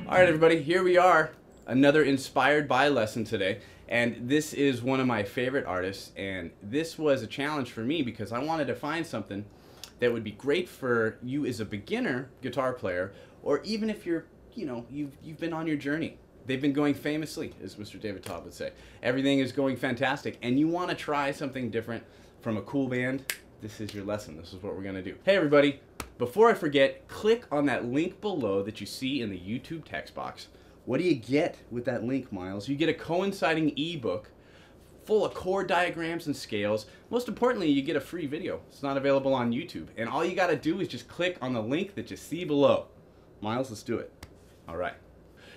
Alright everybody, here we are, another inspired by lesson today, and this is one of my favorite artists, and this was a challenge for me because I wanted to find something that would be great for you as a beginner guitar player, or even if you're, you've been on your journey. They've been going famously, as Mr. David Todd would say. Everything is going fantastic, and you want to try something different from a cool band. This is your lesson. This is what we're going to do. Hey everybody, before I forget, click on that link below that you see in the YouTube text box. What do you get with that link, Miles? You get a coinciding ebook full of chord diagrams and scales. Most importantly, you get a free video. It's not available on YouTube. And all you got to do is just click on the link that you see below. Miles, let's do it. All right.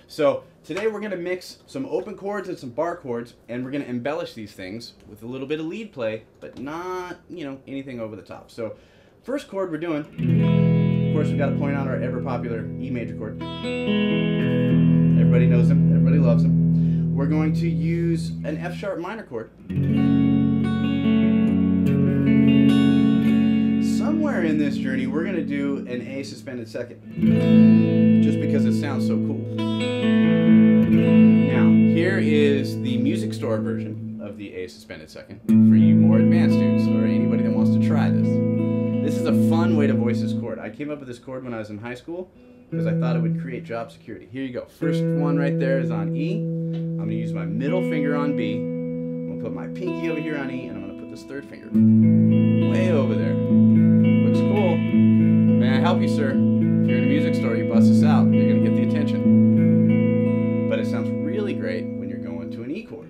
So today we're going to mix some open chords and some bar chords, and we're going to embellish these things with a little bit of lead play, but not, anything over the top. So first chord we're doing, of course, we've got to point out our ever popular E major chord. Everybody knows him, everybody loves him. We're going to use an F sharp minor chord. Somewhere in this journey, we're going to do an A suspended second, just because it sounds so cool. Now, here is the music store version of the A suspended second for you more advanced dudes, or anybody that wants to try this. This is a fun way to voice this chord. I came up with this chord when I was in high school because I thought it would create job security. Here you go. First one right there is on E. I'm going to use my middle finger on B. I'm going to put my pinky over here on E, and I'm going to put this third finger way over there. Looks cool. May I help you, sir? If you're in a music store, you bust this out, you're going to get the attention. But it sounds really great when you're going to an E chord.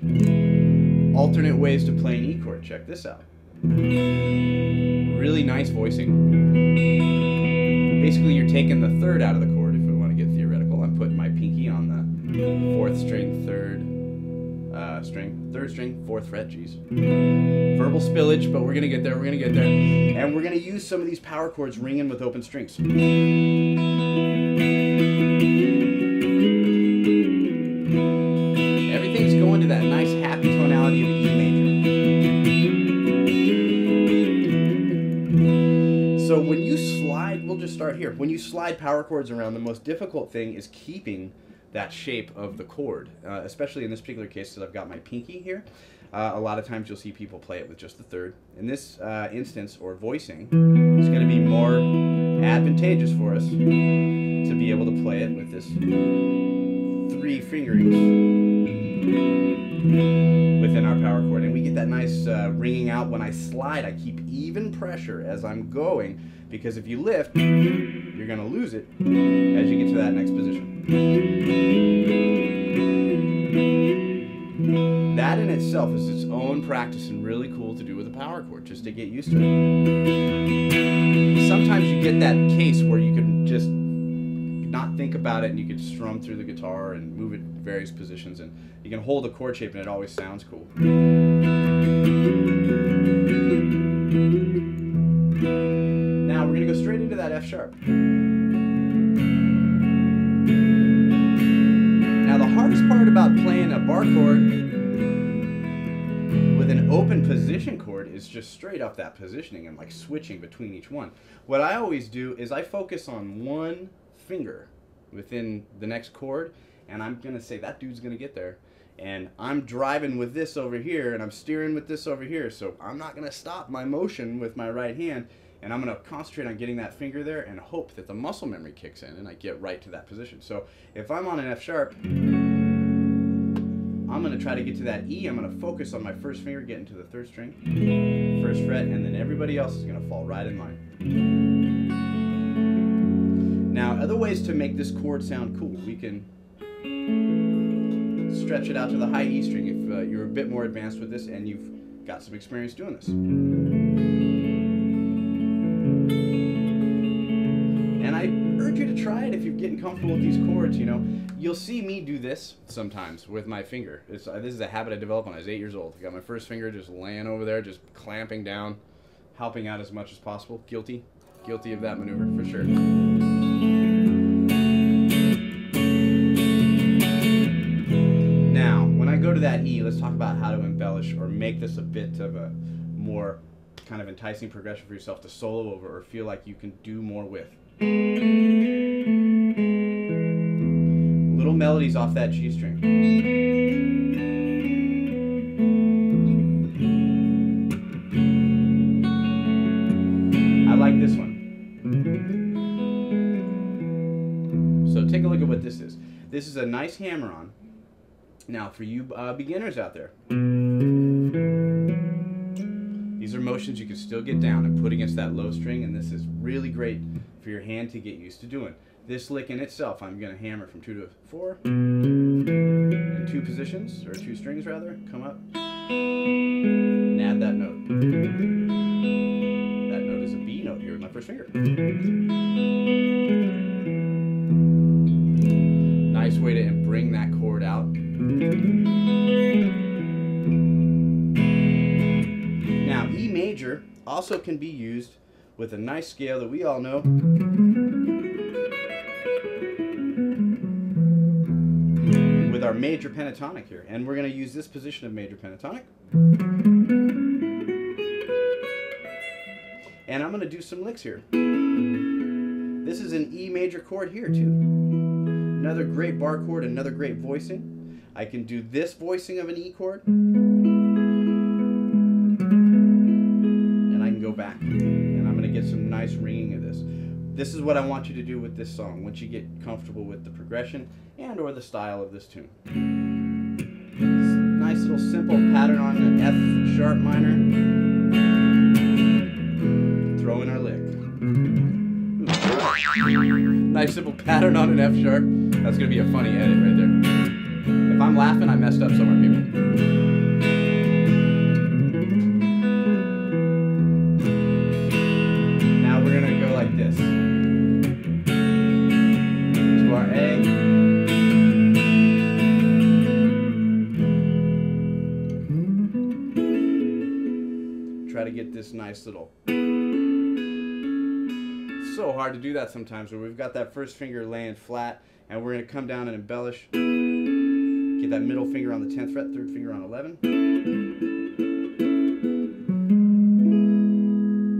Alternate ways to play an E chord. Check this out. Really nice voicing. Basically, you're taking the third out of the chord if we want to get theoretical. I'm putting my pinky on the fourth string, third string, fourth fret, geez. Verbal spillage, but we're going to get there, And we're going to use some of these power chords ringing with open strings. Everything's going to that nice happy tonality of E major. So when you slide, we'll just start here. When you slide power chords around, the most difficult thing is keeping that shape of the chord, especially in this particular case because I've got my pinky here. A lot of times you'll see people play it with just the third. In this instance, or voicing, it's going to be more advantageous for us to be able to play it with this three fingerings within our power chord. And we get that nice ringing out. When I slide, I keep even pressure as I'm going, because if you lift, you're going to lose it as you get to that next position. That in itself is its own practice and really cool to do with a power chord, just to get used to it. Sometimes you get that case where you can just not think about it and you can strum through the guitar and move it in various positions, and you can hold a chord shape and it always sounds cool. Now we're going to go straight into that F sharp. Now the hardest part about playing a bar chord with an open position chord is just straight up that positioning and like switching between each one. What I always do is I focus on one finger within the next chord, and I'm going to say that dude's going to get there. And I'm driving with this over here, and I'm steering with this over here, so I'm not going to stop my motion with my right hand, and I'm going to concentrate on getting that finger there and hope that the muscle memory kicks in and I get right to that position. So if I'm on an F sharp, I'm going to try to get to that E. I'm going to focus on my first finger getting to the third string, first fret, and then everybody else is going to fall right in line. Now, other ways to make this chord sound cool. We can stretch it out to the high E string if you're a bit more advanced with this and you've got some experience doing this. And I urge you to try it if if you're getting comfortable with these chords, you know, you'll see me do this sometimes with my finger. This is a habit I developed when I was 8 years old. I got my first finger just laying over there, just clamping down, helping out as much as possible. Guilty of that maneuver for sure. Now, when I go to that E, let's talk about how to embellish or make this a bit of a more kind of enticing progression for yourself to solo over or feel like you can do more with. Little melodies off that G string. I like this one. So take a look at what this is. This is a nice hammer-on. Now, for you beginners out there, these are motions you can still get down and put against that low string, and this is really great for your hand to get used to doing. This lick in itself, I'm going to hammer from 2 to 4 in 2 positions, or 2 strings rather, come up, and add that note. That note is a B note here with my first finger. Nice way to bring that chord out. Now, E major also can be used with a nice scale that we all know. With our major pentatonic here. And we're going to use this position of major pentatonic. And I'm going to do some licks here. This is an E major chord here too. Another great bar chord, another great voicing. I can do this voicing of an E chord. And I can go back. And I'm going to get some nice ringing of this. This is what I want you to do with this song once you get comfortable with the progression and or the style of this tune. Nice little simple pattern on an F sharp minor. Throw in our lick. Nice simple pattern on an F sharp. That's going to be a funny edit right there. If I'm laughing, I messed up somewhere, people. Now we're going to go like this. To our A. Try to get this nice little... So hard to do that sometimes where we've got that first finger laying flat and we're going to come down and embellish. Get that middle finger on the 10th fret, third finger on 11.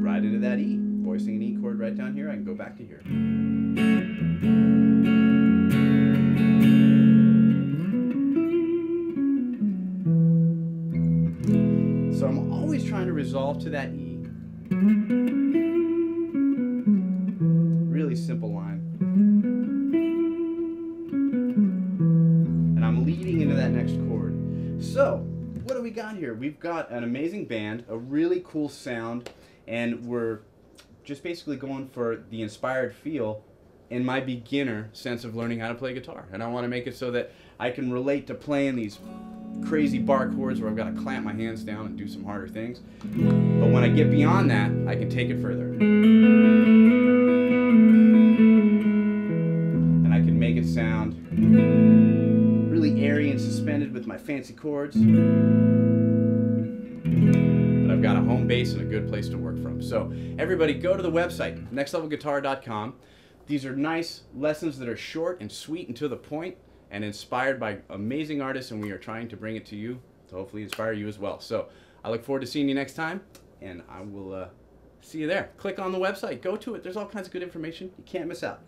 Right into that E. Voicing an E chord right down here, I can go back to here. So I'm always trying to resolve to that E. Really simple line. And I'm leading into that next chord. So, what do we got here? We've got an amazing band, a really cool sound, and we're just basically going for the inspired feel in my beginner sense of learning how to play guitar. And I want to make it so that I can relate to playing these crazy bar chords where I've got to clamp my hands down and do some harder things. But when I get beyond that, I can take it further. And I can make it sound really airy and suspended with my fancy chords. But I've got a home base and a good place to work from. So everybody go to the website, nextlevelguitar.com. These are nice lessons that are short and sweet and to the point and inspired by amazing artists, and we are trying to bring it to you to hopefully inspire you as well. So I look forward to seeing you next time, and I will see you there. Click on the website. Go to it. There's all kinds of good information. You can't miss out.